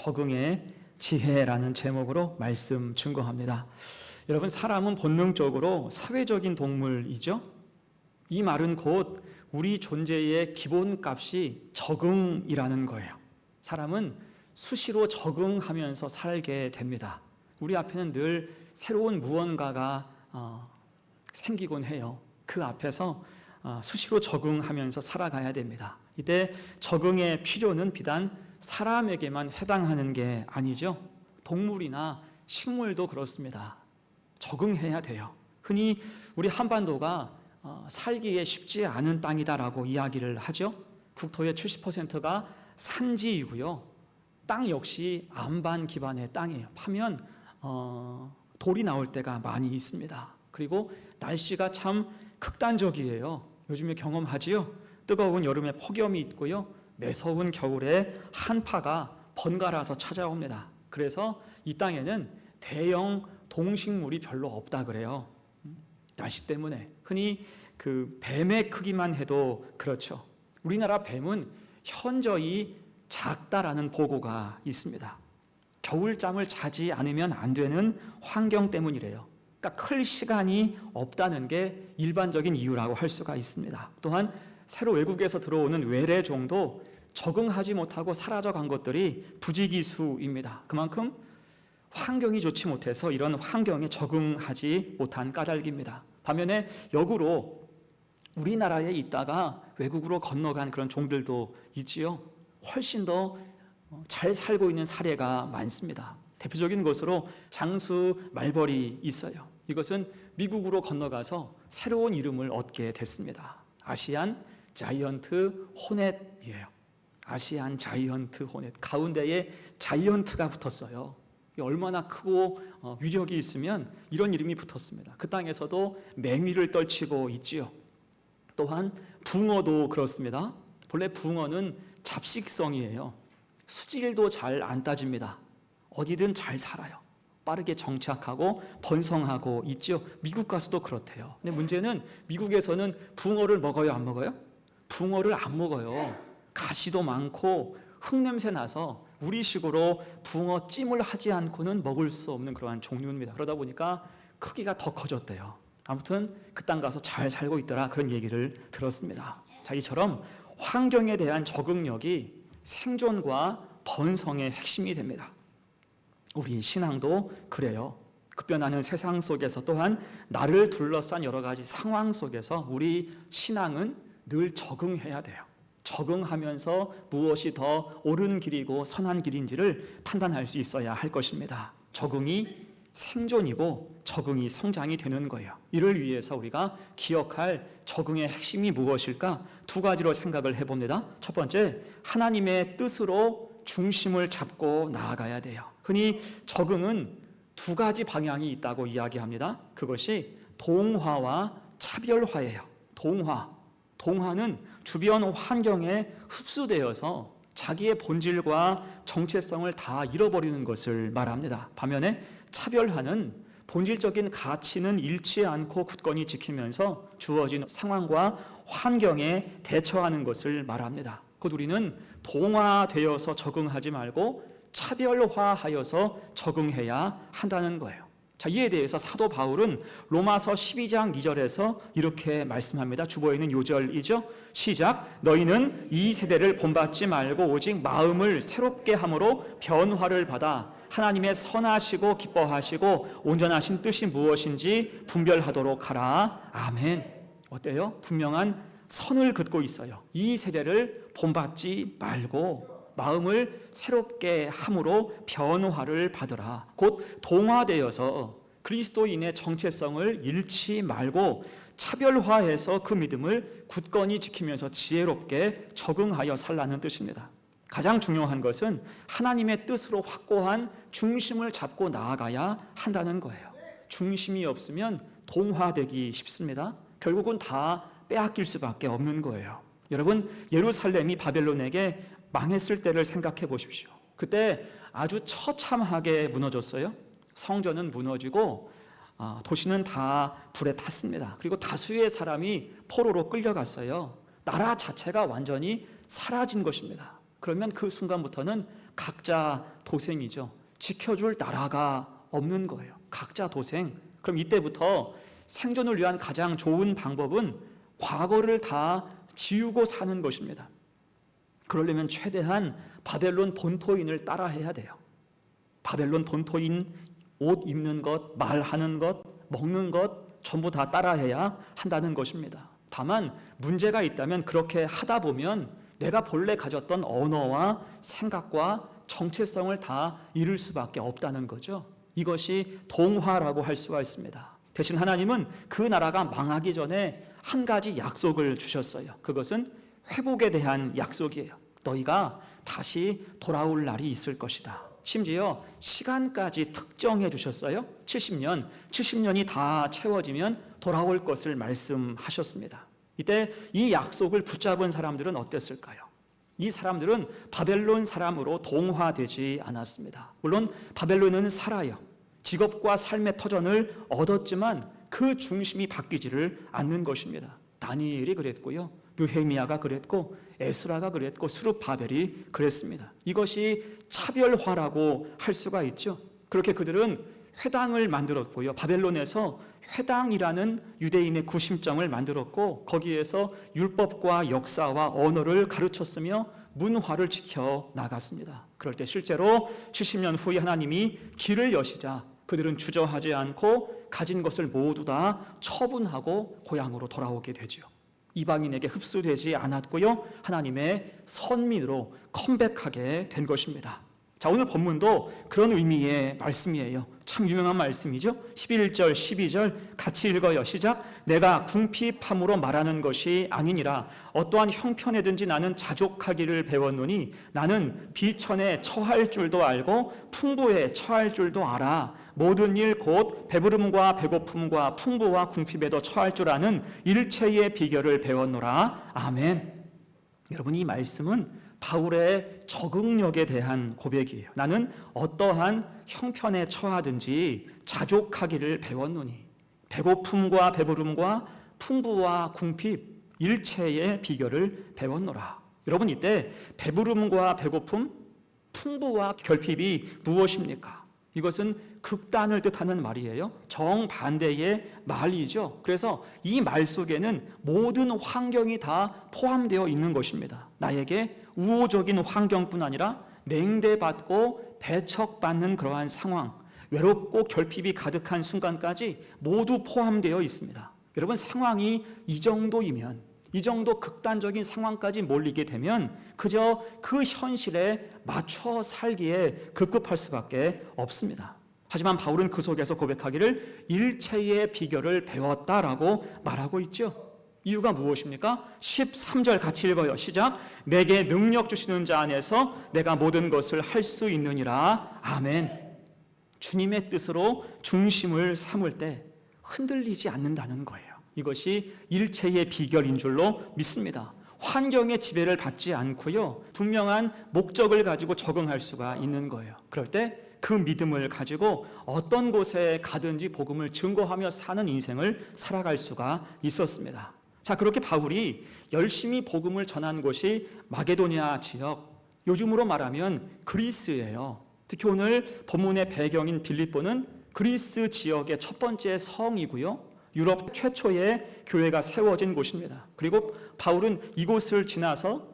적응의 지혜라는 제목으로 말씀 증거합니다. 여러분, 사람은 본능적으로 사회적인 동물이죠. 이 말은 곧 우리 존재의 기본값이 적응이라는 거예요. 사람은 수시로 적응하면서 살게 됩니다. 우리 앞에는 늘 새로운 무언가가 생기곤 해요. 그 앞에서 수시로 적응하면서 살아가야 됩니다. 이때 적응의 필요는 비단 사람에게만 해당하는 게 아니죠. 동물이나 식물도 그렇습니다. 적응해야 돼요. 흔히 우리 한반도가 살기에 쉽지 않은 땅이다라고 이야기를 하죠. 국토의 70%가 산지이고요. 땅 역시 안반 기반의 땅이에요. 파면 돌이 나올 때가 많이 있습니다. 그리고 날씨가 참 극단적이에요. 요즘에 경험하지요. 뜨거운 여름에 폭염이 있고요. 매서운 겨울에 한파가 번갈아서 찾아옵니다. 그래서 이 땅에는 대형 동식물이 별로 없다 그래요. 날씨 때문에. 흔히 그 뱀의 크기만 해도 그렇죠. 우리나라 뱀은 현저히 작다라는 보고가 있습니다. 겨울잠을 자지 않으면 안 되는 환경 때문이래요. 그러니까 클 시간이 없다는 게 일반적인 이유라고 할 수가 있습니다. 또한 새로 외국에서 들어오는 외래종도 적응하지 못하고 사라져간 것들이 부지기수입니다. 그만큼 환경이 좋지 못해서 이런 환경에 적응하지 못한 까닭입니다. 반면에 역으로 우리나라에 있다가 외국으로 건너간 그런 종들도 있지요. 훨씬 더 잘 살고 있는 사례가 많습니다. 대표적인 것으로 장수 말벌이 있어요. 이것은 미국으로 건너가서 새로운 이름을 얻게 됐습니다. 아시안 자이언트 호넷이에요. 아시안 자이언트 호넷. 가운데에 자이언트가 붙었어요. 얼마나 크고 위력이 있으면 이런 이름이 붙었습니다. 그 땅에서도 맹위를 떨치고 있지요. 또한 붕어도 그렇습니다. 본래 붕어는 잡식성이에요. 수질도 잘 안 따집니다. 어디든 잘 살아요. 빠르게 정착하고 번성하고 있죠. 미국 가서도 그렇대요. 근데 문제는 미국에서는 붕어를 먹어요, 안 먹어요? 붕어를 안 먹어요. 가시도 많고 흙냄새 나서 우리식으로 붕어 찜을 하지 않고는 먹을 수 없는 그러한 종류입니다. 그러다 보니까 크기가 더 커졌대요. 아무튼 그 땅 가서 잘 살고 있더라, 그런 얘기를 들었습니다. 자, 이처럼 환경에 대한 적응력이 생존과 번성의 핵심이 됩니다. 우리 신앙도 그래요. 급변하는 세상 속에서 또한 나를 둘러싼 여러 가지 상황 속에서 우리 신앙은 늘 적응해야 돼요. 적응하면서 무엇이 더 옳은 길이고 선한 길인지를 판단할 수 있어야 할 것입니다. 적응이 생존이고 적응이 성장이 되는 거예요. 이를 위해서 우리가 기억할 적응의 핵심이 무엇일까? 두 가지로 생각을 해봅니다. 첫 번째, 하나님의 뜻으로 중심을 잡고 나아가야 돼요. 흔히 적응은 두 가지 방향이 있다고 이야기합니다. 그것이 동화와 차별화예요. 동화는 주변 환경에 흡수되어서 자기의 본질과 정체성을 다 잃어버리는 것을 말합니다. 반면에 차별화는 본질적인 가치는 잃지 않고 굳건히 지키면서 주어진 상황과 환경에 대처하는 것을 말합니다. 곧 우리는 동화되어서 적응하지 말고 차별화하여서 적응해야 한다는 거예요. 자, 이에 대해서 사도 바울은 로마서 12장 2절에서 이렇게 말씀합니다. 주보에 있는 요절이죠. 시작. 너희는 이 세대를 본받지 말고 오직 마음을 새롭게 함으로 변화를 받아 하나님의 선하시고 기뻐하시고 온전하신 뜻이 무엇인지 분별하도록 하라. 아멘. 어때요? 분명한 선을 긋고 있어요. 이 세대를 본받지 말고 마음을 새롭게 함으로 변화를 받으라. 곧 동화되어서 그리스도인의 정체성을 잃지 말고 차별화해서 그 믿음을 굳건히 지키면서 지혜롭게 적응하여 살라는 뜻입니다. 가장 중요한 것은 하나님의 뜻으로 확고한 중심을 잡고 나아가야 한다는 거예요. 중심이 없으면 동화되기 쉽습니다. 결국은 다 빼앗길 수밖에 없는 거예요. 여러분, 예루살렘이 바벨론에게 망했을 때를 생각해 보십시오. 그때 아주 처참하게 무너졌어요. 성전은 무너지고 도시는 다 불에 탔습니다. 그리고 다수의 사람이 포로로 끌려갔어요. 나라 자체가 완전히 사라진 것입니다. 그러면 그 순간부터는 각자 도생이죠. 지켜줄 나라가 없는 거예요. 각자 도생. 그럼 이때부터 생존을 위한 가장 좋은 방법은 과거를 다 지우고 사는 것입니다. 그러려면 최대한 바벨론 본토인을 따라해야 돼요. 바벨론 본토인 옷 입는 것, 말하는 것, 먹는 것 전부 다 따라해야 한다는 것입니다. 다만 문제가 있다면 그렇게 하다 보면 내가 본래 가졌던 언어와 생각과 정체성을 다 잃을 수밖에 없다는 거죠. 이것이 동화라고 할 수가 있습니다. 대신 하나님은 그 나라가 망하기 전에 한 가지 약속을 주셨어요. 그것은 회복에 대한 약속이에요. 너희가 다시 돌아올 날이 있을 것이다. 심지어 시간까지 특정해 주셨어요. 70년이 다 채워지면 돌아올 것을 말씀하셨습니다. 이때 이 약속을 붙잡은 사람들은 어땠을까요? 이 사람들은 바벨론 사람으로 동화되지 않았습니다. 물론 바벨론은 살아요. 직업과 삶의 터전을 얻었지만 그 중심이 바뀌지를 않는 것입니다. 다니엘이 그랬고요. 느헤미야가 그랬고 에스라가 그랬고 스룹바벨이 그랬습니다. 이것이 차별화라고 할 수가 있죠. 그렇게 그들은 회당을 만들었고요. 바벨론에서 회당이라는 유대인의 구심점을 만들었고 거기에서 율법과 역사와 언어를 가르쳤으며 문화를 지켜 나갔습니다. 그럴 때 실제로 70년 후에 하나님이 길을 여시자 그들은 주저하지 않고 가진 것을 모두 다 처분하고 고향으로 돌아오게 되죠. 이방인에게 흡수되지 않았고요. 하나님의 선민으로 컴백하게 된 것입니다. 자, 오늘 본문도 그런 의미의 말씀이에요. 참 유명한 말씀이죠. 11절, 12절 같이 읽어요. 시작. 내가 궁핍함으로 말하는 것이 아니니라. 어떠한 형편에든지 나는 자족하기를 배웠노니 나는 비천에 처할 줄도 알고 풍부에 처할 줄도 알아. 모든 일 곧 배부름과 배고픔과 풍부와 궁핍에도 처할 줄 아는 일체의 비결을 배웠노라. 아멘. 여러분, 이 말씀은 바울의 적응력에 대한 고백이에요. 나는 어떠한 형편에 처하든지 자족하기를 배웠노니 배고픔과 배부름과 풍부와 궁핍 일체의 비결을 배웠노라. 여러분, 이때 배부름과 배고픔, 풍부와 결핍이 무엇입니까? 이것은 극단을 뜻하는 말이에요. 정반대의 말이죠. 그래서 이 말 속에는 모든 환경이 다 포함되어 있는 것입니다. 나에게 우호적인 환경뿐 아니라 냉대받고 배척받는 그러한 상황, 외롭고 결핍이 가득한 순간까지 모두 포함되어 있습니다. 여러분, 상황이 이 정도이면, 이 정도 극단적인 상황까지 몰리게 되면 그저 그 현실에 맞춰 살기에 급급할 수밖에 없습니다. 하지만 바울은 그 속에서 고백하기를 일체의 비결을 배웠다라고 말하고 있죠. 이유가 무엇입니까? 13절 같이 읽어요. 시작. 내게 능력 주시는 자 안에서 내가 모든 것을 할 수 있느니라. 아멘. 주님의 뜻으로 중심을 삼을 때 흔들리지 않는다는 거예요. 이것이 일체의 비결인 줄로 믿습니다. 환경의 지배를 받지 않고요. 분명한 목적을 가지고 적응할 수가 있는 거예요. 그럴 때 그 믿음을 가지고 어떤 곳에 가든지 복음을 증거하며 사는 인생을 살아갈 수가 있었습니다. 자, 그렇게 바울이 열심히 복음을 전한 곳이 마게도니아 지역, 요즘으로 말하면 그리스예요. 특히 오늘 본문의 배경인 빌립보는 그리스 지역의 첫 번째 성이고요. 유럽 최초의 교회가 세워진 곳입니다. 그리고 바울은 이곳을 지나서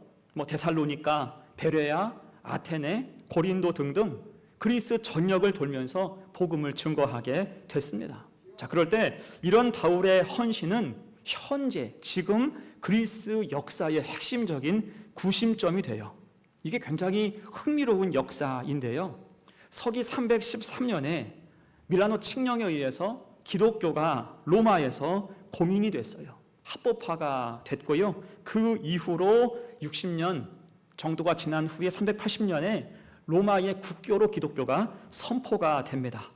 데살로니가, 베레아, 아테네, 고린도 등등 그리스 전역을 돌면서 복음을 증거하게 됐습니다. 자, 그럴 때 이런 바울의 헌신은 현재 지금 그리스 역사의 핵심적인 구심점이 돼요. 이게 굉장히 흥미로운 역사인데요. 서기 313년에 밀라노 칙령에 의해서 기독교가 로마에서 고민이 됐어요. 합법화가 됐고요. 그 이후로 60년 정도가 지난 후에 380년에 로마의 국교로 기독교가 선포가 됩니다.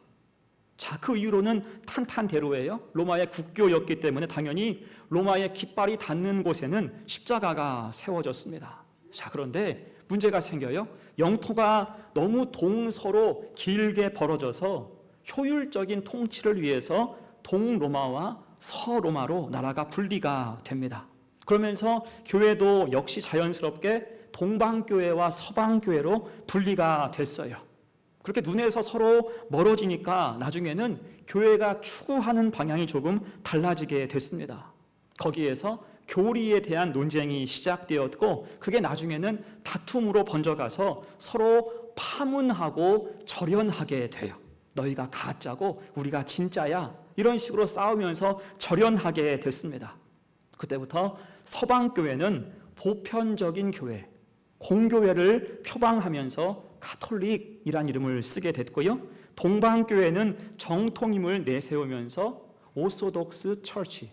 자, 그 이후로는 탄탄대로예요. 로마의 국교였기 때문에 당연히 로마의 깃발이 닿는 곳에는 십자가가 세워졌습니다. 자, 그런데 문제가 생겨요. 영토가 너무 동서로 길게 벌어져서 효율적인 통치를 위해서 동로마와 서로마로 나라가 분리가 됩니다. 그러면서 교회도 역시 자연스럽게 동방교회와 서방교회로 분리가 됐어요. 그렇게 눈에서 서로 멀어지니까 나중에는 교회가 추구하는 방향이 조금 달라지게 됐습니다. 거기에서 교리에 대한 논쟁이 시작되었고 그게 나중에는 다툼으로 번져가서 서로 파문하고 절연하게 돼요. 너희가 가짜고 우리가 진짜야, 이런 식으로 싸우면서 절연하게 됐습니다. 그때부터 서방교회는 보편적인 교회, 공교회를 표방하면서 가톨릭이란 이름을 쓰게 됐고요. 동방교회는 정통임을 내세우면서 오소독스 처치,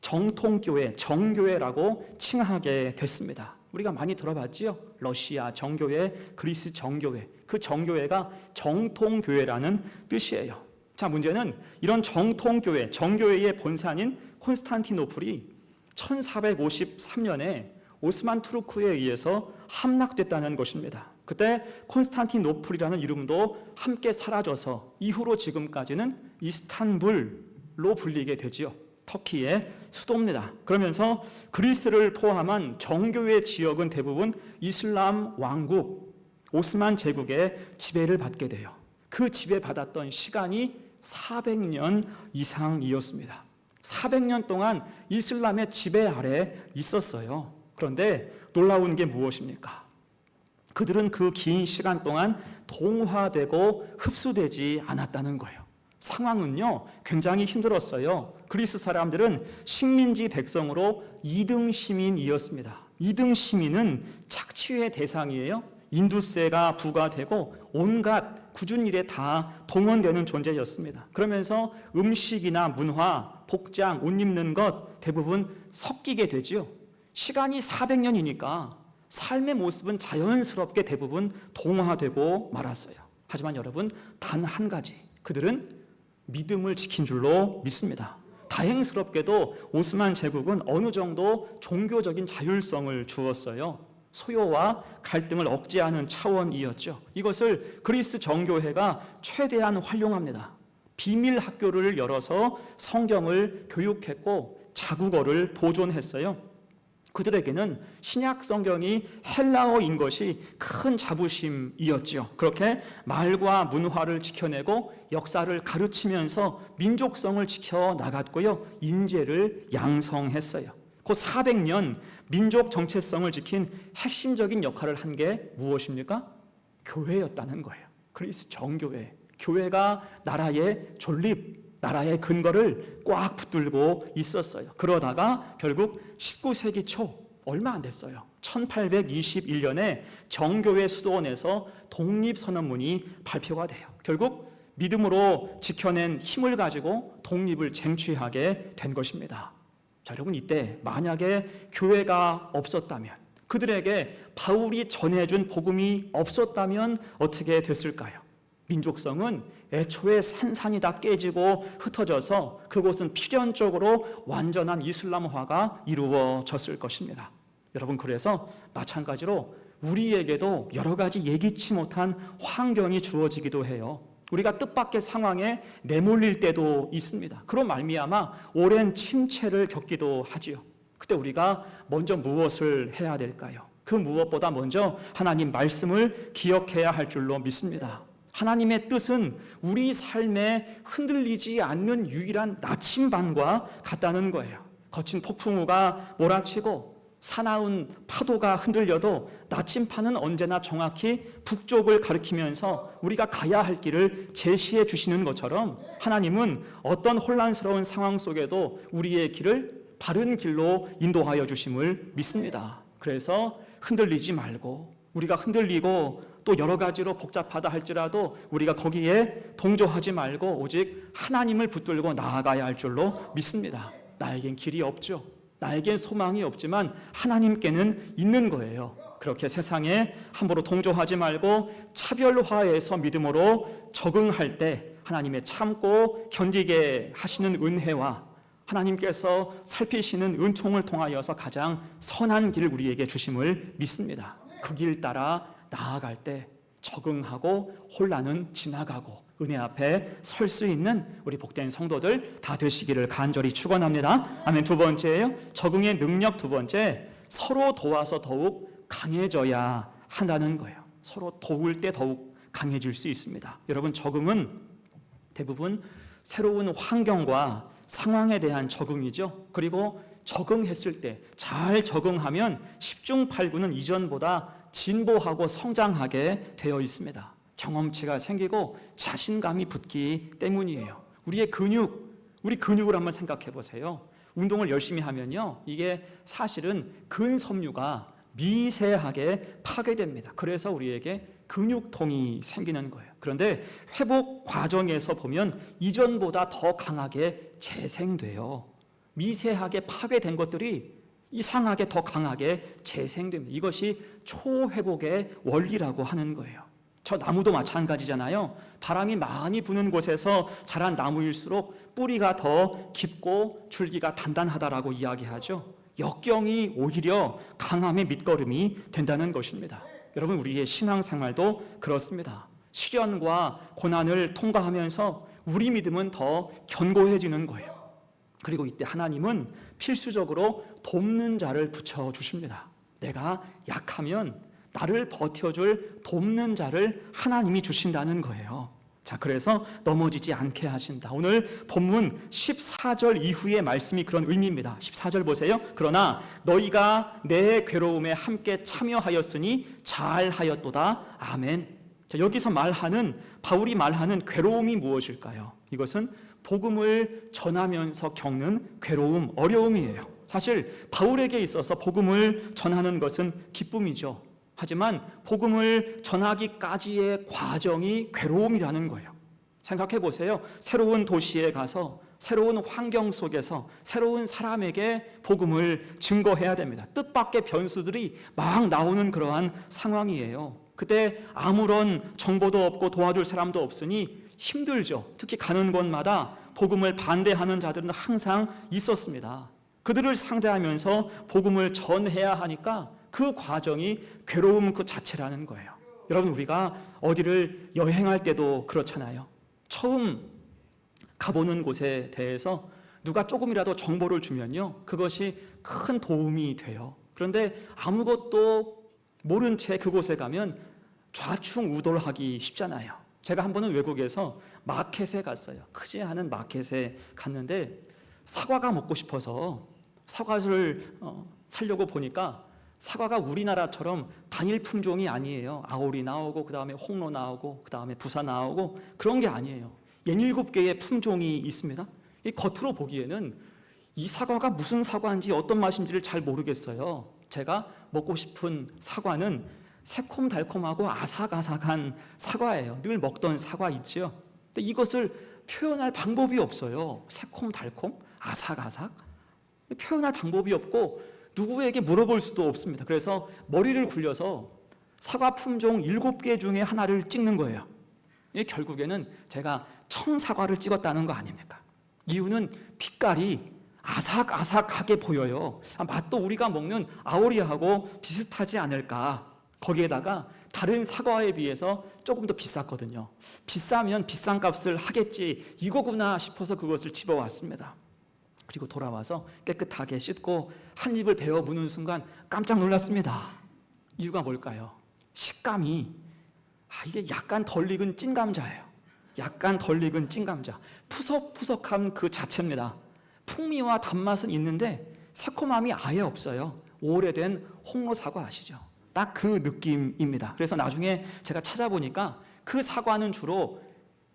정통교회, 정교회라고 칭하게 됐습니다. 우리가 많이 들어봤지요? 러시아 정교회, 그리스 정교회. 그 정교회가 정통교회라는 뜻이에요. 자, 문제는 이런 정통교회, 정교회의 본산인 콘스탄티노플이 1453년에 오스만 투르크에 의해서 함락됐다는 것입니다. 그때 콘스탄티노플이라는 이름도 함께 사라져서 이후로 지금까지는 이스탄불로 불리게 되지요. 터키의 수도입니다. 그러면서 그리스를 포함한 정교회 지역은 대부분 이슬람 왕국, 오스만 제국의 지배를 받게 돼요. 그 지배받았던 시간이 400년 이상이었습니다. 400년 동안 이슬람의 지배 아래 있었어요. 그런데 놀라운 게 무엇입니까? 그들은 그 긴 시간 동안 동화되고 흡수되지 않았다는 거예요. 상황은요, 굉장히 힘들었어요. 그리스 사람들은 식민지 백성으로 2등 시민이었습니다. 2등 시민은 착취의 대상이에요. 인두세가 부과되고 온갖 굳은 일에 다 동원되는 존재였습니다. 그러면서 음식이나 문화, 복장, 옷 입는 것 대부분 섞이게 되죠. 시간이 400년이니까 삶의 모습은 자연스럽게 대부분 동화되고 말았어요. 하지만 여러분, 단 한 가지, 그들은 믿음을 지킨 줄로 믿습니다. 다행스럽게도 오스만 제국은 어느 정도 종교적인 자율성을 주었어요. 소요와 갈등을 억제하는 차원이었죠. 이것을 그리스 정교회가 최대한 활용합니다. 비밀 학교를 열어서 성경을 교육했고 자국어를 보존했어요. 그들에게는 신약 성경이 헬라어인 것이 큰 자부심이었죠. 그렇게 말과 문화를 지켜내고 역사를 가르치면서 민족성을 지켜나갔고요. 인재를 양성했어요. 그 400년 민족 정체성을 지킨 핵심적인 역할을 한 게 무엇입니까? 교회였다는 거예요. 그리스 정교회. 교회가 나라의 존립, 나라의 근거를 꽉 붙들고 있었어요. 그러다가 결국 19세기 초, 얼마 안 됐어요. 1821년에 정교회 수도원에서 독립선언문이 발표가 돼요. 결국 믿음으로 지켜낸 힘을 가지고 독립을 쟁취하게 된 것입니다. 자, 여러분, 이때 만약에 교회가 없었다면, 그들에게 바울이 전해준 복음이 없었다면 어떻게 됐을까요? 민족성은 애초에 산산이 다 깨지고 흩어져서 그곳은 필연적으로 완전한 이슬람화가 이루어졌을 것입니다. 여러분, 그래서 마찬가지로 우리에게도 여러 가지 예기치 못한 환경이 주어지기도 해요. 우리가 뜻밖의 상황에 내몰릴 때도 있습니다. 그로 말미암아 오랜 침체를 겪기도 하지요. 그때 우리가 먼저 무엇을 해야 될까요? 그 무엇보다 먼저 하나님 말씀을 기억해야 할 줄로 믿습니다. 하나님의 뜻은 우리 삶에 흔들리지 않는 유일한 나침반과 같다는 거예요. 거친 폭풍우가 몰아치고 사나운 파도가 흔들려도 나침반은 언제나 정확히 북쪽을 가리키면서 우리가 가야 할 길을 제시해 주시는 것처럼 하나님은 어떤 혼란스러운 상황 속에도 우리의 길을 바른 길로 인도하여 주심을 믿습니다. 그래서 흔들리지 말고, 우리가 흔들리고 또 여러 가지로 복잡하다 할지라도 우리가 거기에 동조하지 말고 오직 하나님을 붙들고 나아가야 할 줄로 믿습니다. 나에겐 길이 없죠. 나에겐 소망이 없지만 하나님께는 있는 거예요. 그렇게 세상에 함부로 동조하지 말고 차별화해서 믿음으로 적응할 때 하나님의 참고 견디게 하시는 은혜와 하나님께서 살피시는 은총을 통하여서 가장 선한 길을 우리에게 주심을 믿습니다. 그 길 따라 나아갈 때 적응하고 혼란은 지나가고 은혜 앞에 설 수 있는 우리 복된 성도들 다 되시기를 간절히 축원합니다. 아멘. 두 번째예요. 적응의 능력. 두 번째, 서로 도와서 더욱 강해져야 한다는 거예요. 서로 도울 때 더욱 강해질 수 있습니다. 여러분, 적응은 대부분 새로운 환경과 상황에 대한 적응이죠. 그리고 적응했을 때 잘 적응하면 10중 8구는 이전보다 진보하고 성장하게 되어 있습니다. 경험치가 생기고 자신감이 붙기 때문이에요. 우리 근육을 한번 생각해 보세요. 운동을 열심히 하면요, 이게 사실은 근섬유가 미세하게 파괴됩니다. 그래서 우리에게 근육통이 생기는 거예요. 그런데 회복 과정에서 보면 이전보다 더 강하게 재생돼요. 미세하게 파괴된 것들이 이상하게 더 강하게 재생됩니다. 이것이 초회복의 원리라고 하는 거예요. 저 나무도 마찬가지잖아요. 바람이 많이 부는 곳에서 자란 나무일수록 뿌리가 더 깊고 줄기가 단단하다라고 이야기하죠. 역경이 오히려 강함의 밑거름이 된다는 것입니다. 여러분, 우리의 신앙생활도 그렇습니다. 시련과 고난을 통과하면서 우리 믿음은 더 견고해지는 거예요. 그리고 이때 하나님은 필수적으로 돕는 자를 붙여주십니다. 내가 약하면 나를 버텨줄 돕는 자를 하나님이 주신다는 거예요. 자, 그래서 넘어지지 않게 하신다. 오늘 본문 14절 이후의 말씀이 그런 의미입니다. 14절 보세요. 그러나 너희가 내 괴로움에 함께 참여하였으니 잘하였도다. 아멘. 자, 여기서 바울이 말하는 괴로움이 무엇일까요? 이것은 복음을 전하면서 겪는 괴로움, 어려움이에요. 사실 바울에게 있어서 복음을 전하는 것은 기쁨이죠. 하지만 복음을 전하기까지의 과정이 괴로움이라는 거예요. 생각해 보세요. 새로운 도시에 가서 새로운 환경 속에서 새로운 사람에게 복음을 증거해야 됩니다. 뜻밖의 변수들이 막 나오는 그러한 상황이에요. 그때 아무런 정보도 없고 도와줄 사람도 없으니 힘들죠. 특히 가는 곳마다 복음을 반대하는 자들은 항상 있었습니다. 그들을 상대하면서 복음을 전해야 하니까 그 과정이 괴로움 그 자체라는 거예요. 여러분, 우리가 어디를 여행할 때도 그렇잖아요. 처음 가보는 곳에 대해서 누가 조금이라도 정보를 주면요, 그것이 큰 도움이 돼요. 그런데 아무것도 모른 채 그곳에 가면 좌충우돌하기 쉽잖아요. 제가 한 번은 외국에서 마켓에 갔어요. 크지 않은 마켓에 갔는데 사과가 먹고 싶어서 사과를 사려고 보니까 사과가 우리나라처럼 단일 품종이 아니에요. 아오리 나오고 그 다음에 홍로 나오고 그 다음에 부사 나오고 그런 게 아니에요. 17개의 품종이 있습니다. 이 겉으로 보기에는 이 사과가 무슨 사과인지 어떤 맛인지를 잘 모르겠어요. 제가 먹고 싶은 사과는 새콤달콤하고 아삭아삭한 사과예요. 늘 먹던 사과 있죠. 근데 이것을 표현할 방법이 없어요. 새콤달콤, 아삭아삭 표현할 방법이 없고 누구에게 물어볼 수도 없습니다. 그래서 머리를 굴려서 사과 품종 7개 중에 하나를 찍는 거예요. 결국에는 제가 청사과를 찍었다는 거 아닙니까? 이유는 빛깔이 아삭아삭하게 보여요. 맛도 우리가 먹는 아오리하고 비슷하지 않을까. 거기에다가 다른 사과에 비해서 조금 더 비쌌거든요. 비싸면 비싼 값을 하겠지, 이거구나 싶어서 그것을 집어왔습니다. 그리고 돌아와서 깨끗하게 씻고 한 입을 베어 무는 순간 깜짝 놀랐습니다. 이유가 뭘까요? 식감이 이게 약간 덜 익은 찐감자예요. 약간 덜 익은 찐감자, 푸석푸석한 그 자체입니다. 풍미와 단맛은 있는데 새콤함이 아예 없어요. 오래된 홍로 사과 아시죠? 딱 그 느낌입니다. 그래서 나중에 제가 찾아보니까 그 사과는 주로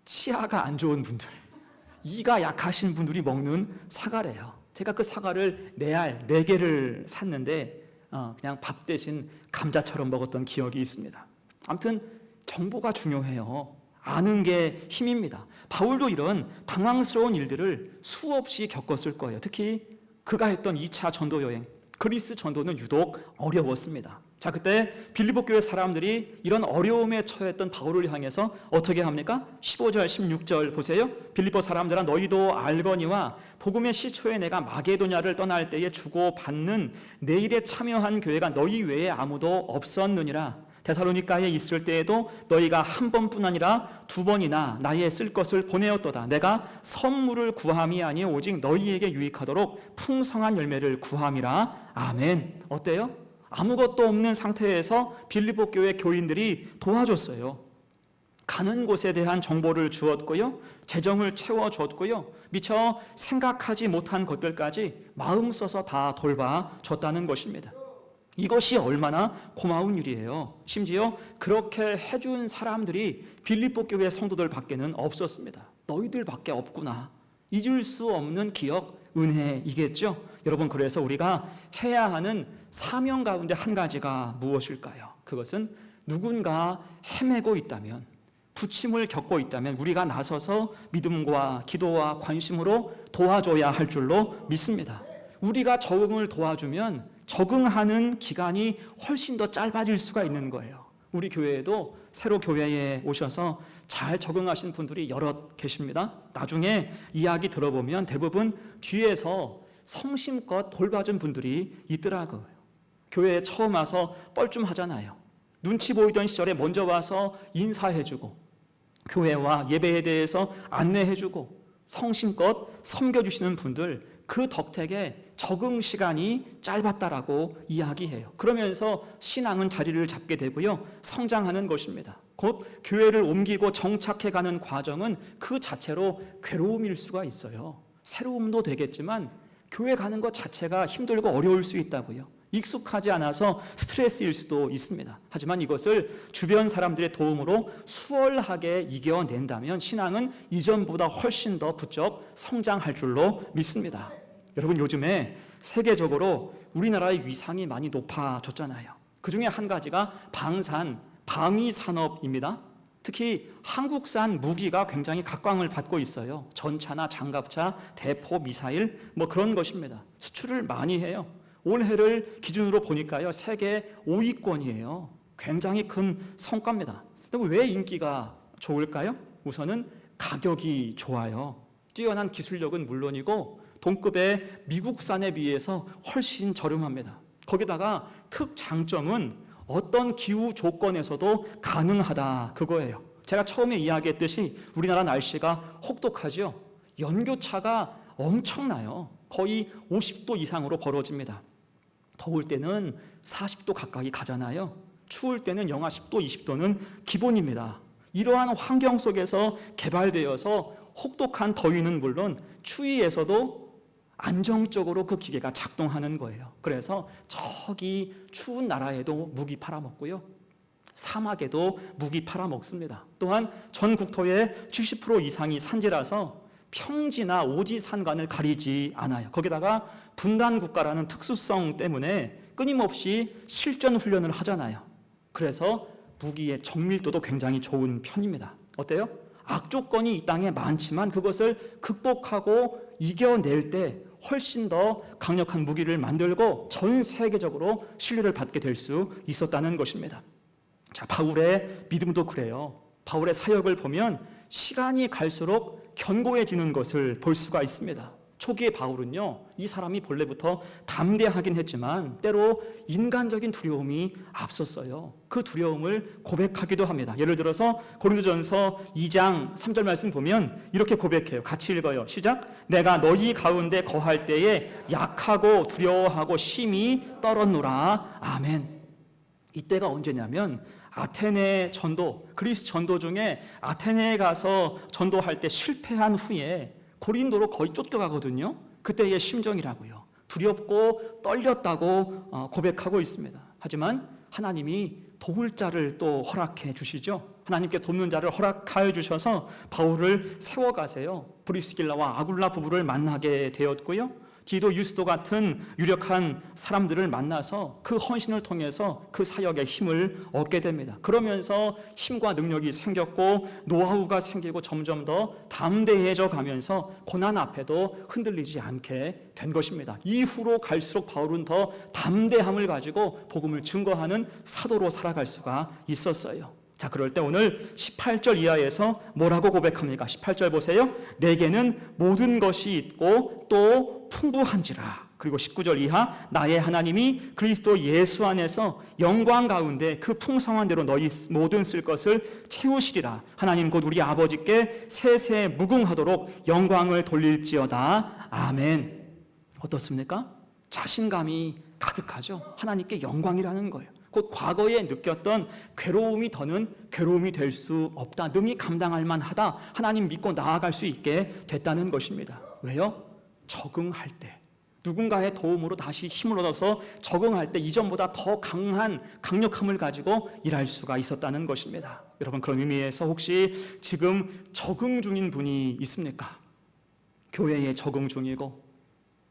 치아가 안 좋은 분들, 이가 약하신 분들이 먹는 사과래요. 제가 그 사과를 4개를 샀는데 그냥 밥 대신 감자처럼 먹었던 기억이 있습니다. 아무튼 정보가 중요해요. 아는 게 힘입니다. 바울도 이런 당황스러운 일들을 수없이 겪었을 거예요. 특히 그가 했던 2차 전도 여행, 그리스 전도는 유독 어려웠습니다. 자, 그때 빌립보 교회 사람들이 이런 어려움에 처했던 바울을 향해서 어떻게 합니까? 15절, 16절 보세요. 빌립보 사람들아, 너희도 알거니와 복음의 시초에 내가 마게도냐를 떠날 때에 주고받는 내 일에 참여한 교회가 너희 외에 아무도 없었느니라. 데살로니가에 있을 때에도 너희가 한 번뿐 아니라 2번이나 나의 쓸 것을 보내었도다. 내가 선물을 구함이 아니 오직 너희에게 유익하도록 풍성한 열매를 구함이라. 아멘. 어때요? 아무것도 없는 상태에서 빌립보 교회 교인들이 도와줬어요. 가는 곳에 대한 정보를 주었고요, 재정을 채워줬고요, 미처 생각하지 못한 것들까지 마음 써서 다 돌봐줬다는 것입니다. 이것이 얼마나 고마운 일이에요. 심지어 그렇게 해준 사람들이 빌립보 교회 성도들 밖에는 없었습니다. 너희들밖에 없구나. 잊을 수 없는 기억, 은혜이겠죠. 여러분, 그래서 우리가 해야 하는 사명 가운데 한 가지가 무엇일까요? 그것은 누군가 헤매고 있다면, 부침을 겪고 있다면 우리가 나서서 믿음과 기도와 관심으로 도와줘야 할 줄로 믿습니다. 우리가 적응을 도와주면 적응하는 기간이 훨씬 더 짧아질 수가 있는 거예요. 우리 교회에도 새로 교회에 오셔서 잘 적응하신 분들이 여럿 계십니다. 나중에 이야기 들어보면 대부분 뒤에서 성심껏 돌봐준 분들이 있더라고요. 교회에 처음 와서 뻘쭘하잖아요. 눈치 보이던 시절에 먼저 와서 인사해주고 교회와 예배에 대해서 안내해주고 성심껏 섬겨주시는 분들, 그 덕택에 적응 시간이 짧았다라고 이야기해요. 그러면서 신앙은 자리를 잡게 되고요, 성장하는 것입니다. 곧 교회를 옮기고 정착해가는 과정은 그 자체로 괴로움일 수가 있어요. 새로움도 되겠지만 교회 가는 것 자체가 힘들고 어려울 수 있다고요. 익숙하지 않아서 스트레스일 수도 있습니다. 하지만 이것을 주변 사람들의 도움으로 수월하게 이겨낸다면 신앙은 이전보다 훨씬 더 부쩍 성장할 줄로 믿습니다. 여러분, 요즘에 세계적으로 우리나라의 위상이 많이 높아졌잖아요. 그 중에 한 가지가 방위 산업입니다. 특히 한국산 무기가 굉장히 각광을 받고 있어요. 전차나 장갑차, 대포, 미사일 그런 것입니다. 수출을 많이 해요. 올해를 기준으로 보니까요, 세계 5위권이에요. 굉장히 큰 성과입니다. 그런데 왜 인기가 좋을까요? 우선은 가격이 좋아요. 뛰어난 기술력은 물론이고 동급의 미국산에 비해서 훨씬 저렴합니다. 거기다가 특장점은 어떤 기후 조건에서도 가능하다, 그거예요. 제가 처음에 이야기했듯이 우리나라 날씨가 혹독하죠. 연교차가 엄청나요. 거의 50도 이상으로 벌어집니다. 더울 때는 40도 가까이 가잖아요. 추울 때는 영하 10도, 20도는 기본입니다. 이러한 환경 속에서 개발되어서 혹독한 더위는 물론 추위에서도 안정적으로 그 기계가 작동하는 거예요. 그래서 저기 추운 나라에도 무기 팔아먹고요, 사막에도 무기 팔아먹습니다. 또한 전 국토의 70% 이상이 산지라서 평지나 오지 산간을 가리지 않아요. 거기다가 분단 국가라는 특수성 때문에 끊임없이 실전 훈련을 하잖아요. 그래서 무기의 정밀도도 굉장히 좋은 편입니다. 어때요? 악조건이 이 땅에 많지만 그것을 극복하고 이겨낼 때 훨씬 더 강력한 무기를 만들고 전 세계적으로 신뢰를 받게 될 수 있었다는 것입니다. 자, 바울의 믿음도 그래요. 바울의 사역을 보면 시간이 갈수록 견고해지는 것을 볼 수가 있습니다. 초기의 바울은요, 이 사람이 본래부터 담대하긴 했지만 때로 인간적인 두려움이 앞섰어요. 그 두려움을 고백하기도 합니다. 예를 들어서 고린도전서 2장 3절 말씀 보면 이렇게 고백해요. 같이 읽어요. 시작. 내가 너희 가운데 거할 때에 약하고 두려워하고 심히 떨었노라. 아멘. 이때가 언제냐면 아테네 전도, 그리스 전도 중에 아테네에 가서 전도할 때 실패한 후에 고린도로 거의 쫓겨가거든요. 그때의 심정이라고요. 두렵고 떨렸다고 고백하고 있습니다. 하지만 하나님이 도울 자를 또 허락해 주시죠. 하나님께 돕는 자를 허락하여 주셔서 바울을 세워가세요. 브리스길라와 아굴라 부부를 만나게 되었고요, 디도 유스도 같은 유력한 사람들을 만나서 그 헌신을 통해서 그 사역의 힘을 얻게 됩니다. 그러면서 힘과 능력이 생겼고 노하우가 생기고 점점 더 담대해져 가면서 고난 앞에도 흔들리지 않게 된 것입니다. 이후로 갈수록 바울은 더 담대함을 가지고 복음을 증거하는 사도로 살아갈 수가 있었어요. 자, 그럴 때 오늘 18절 이하에서 뭐라고 고백합니까? 18절 보세요. 내게는 모든 것이 있고 또 풍부한지라. 그리고 19절 이하, 나의 하나님이 그리스도 예수 안에서 영광 가운데 그 풍성한 대로 너희 모든 쓸 것을 채우시리라. 하나님 곧 우리 아버지께 세세 무궁하도록 영광을 돌릴지어다. 아멘. 어떻습니까? 자신감이 가득하죠. 하나님께 영광이라는 거예요. 곧 과거에 느꼈던 괴로움이 더는 괴로움이 될 수 없다. 능히 감당할 만하다. 하나님 믿고 나아갈 수 있게 됐다는 것입니다. 왜요? 적응할 때, 누군가의 도움으로 다시 힘을 얻어서 적응할 때 이전보다 더 강한 강력함을 가지고 일할 수가 있었다는 것입니다. 여러분, 그런 의미에서 혹시 지금 적응 중인 분이 있습니까? 교회에 적응 중이고,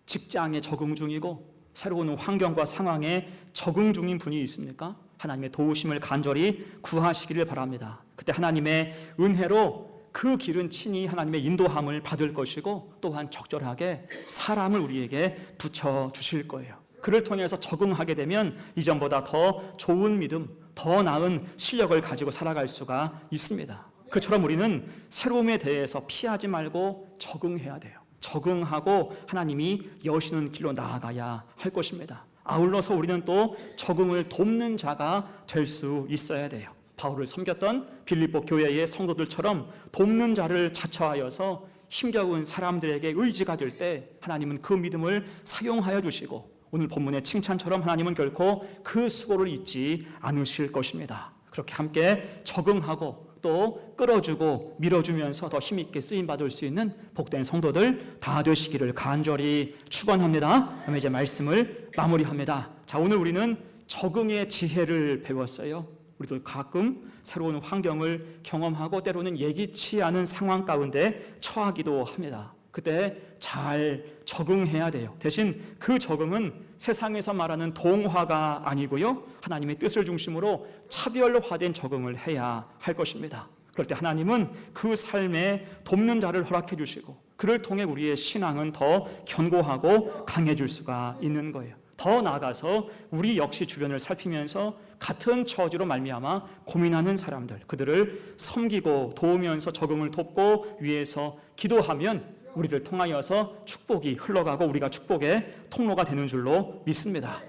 직장에 적응 중이고, 새로운 환경과 상황에 적응 중인 분이 있습니까? 하나님의 도우심을 간절히 구하시기를 바랍니다. 그때 하나님의 은혜로 그 길은 친히 하나님의 인도함을 받을 것이고, 또한 적절하게 사람을 우리에게 붙여주실 거예요. 그를 통해서 적응하게 되면 이전보다 더 좋은 믿음, 더 나은 실력을 가지고 살아갈 수가 있습니다. 그처럼 우리는 새로움에 대해서 피하지 말고 적응해야 돼요. 적응하고 하나님이 여시는 길로 나아가야 할 것입니다. 아울러서 우리는 또 적응을 돕는 자가 될 수 있어야 돼요. 바울을 섬겼던 빌립보 교회의 성도들처럼 돕는 자를 자처하여서 힘겨운 사람들에게 의지가 될 때 하나님은 그 믿음을 사용하여 주시고, 오늘 본문의 칭찬처럼 하나님은 결코 그 수고를 잊지 않으실 것입니다. 그렇게 함께 적응하고 또 끌어주고 밀어주면서 더 힘있게 쓰임받을 수 있는 복된 성도들 다 되시기를 간절히 축원합니다. 그러면 이제 말씀을 마무리합니다. 자, 오늘 우리는 적응의 지혜를 배웠어요. 우리도 가끔 새로운 환경을 경험하고 때로는 예기치 않은 상황 가운데 처하기도 합니다. 그때 잘 적응해야 돼요. 대신 그 적응은 세상에서 말하는 동화가 아니고요, 하나님의 뜻을 중심으로 차별화된 적응을 해야 할 것입니다. 그럴 때 하나님은 그 삶에 돕는 자를 허락해 주시고, 그를 통해 우리의 신앙은 더 견고하고 강해질 수가 있는 거예요. 더 나아가서 우리 역시 주변을 살피면서 같은 처지로 말미암아 고민하는 사람들, 그들을 섬기고 도우면서 적응을 돕고 위해서 기도하면 우리를 통하여서 축복이 흘러가고 우리가 축복의 통로가 되는 줄로 믿습니다.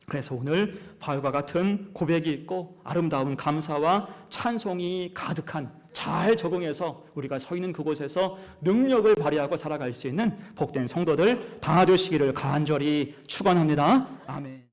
그래서 오늘 바울과 같은 고백이 있고 아름다운 감사와 찬송이 가득한, 잘 적응해서 우리가 서 있는 그곳에서 능력을 발휘하고 살아갈 수 있는 복된 성도들 다 되시기를 간절히 축원합니다. 아멘.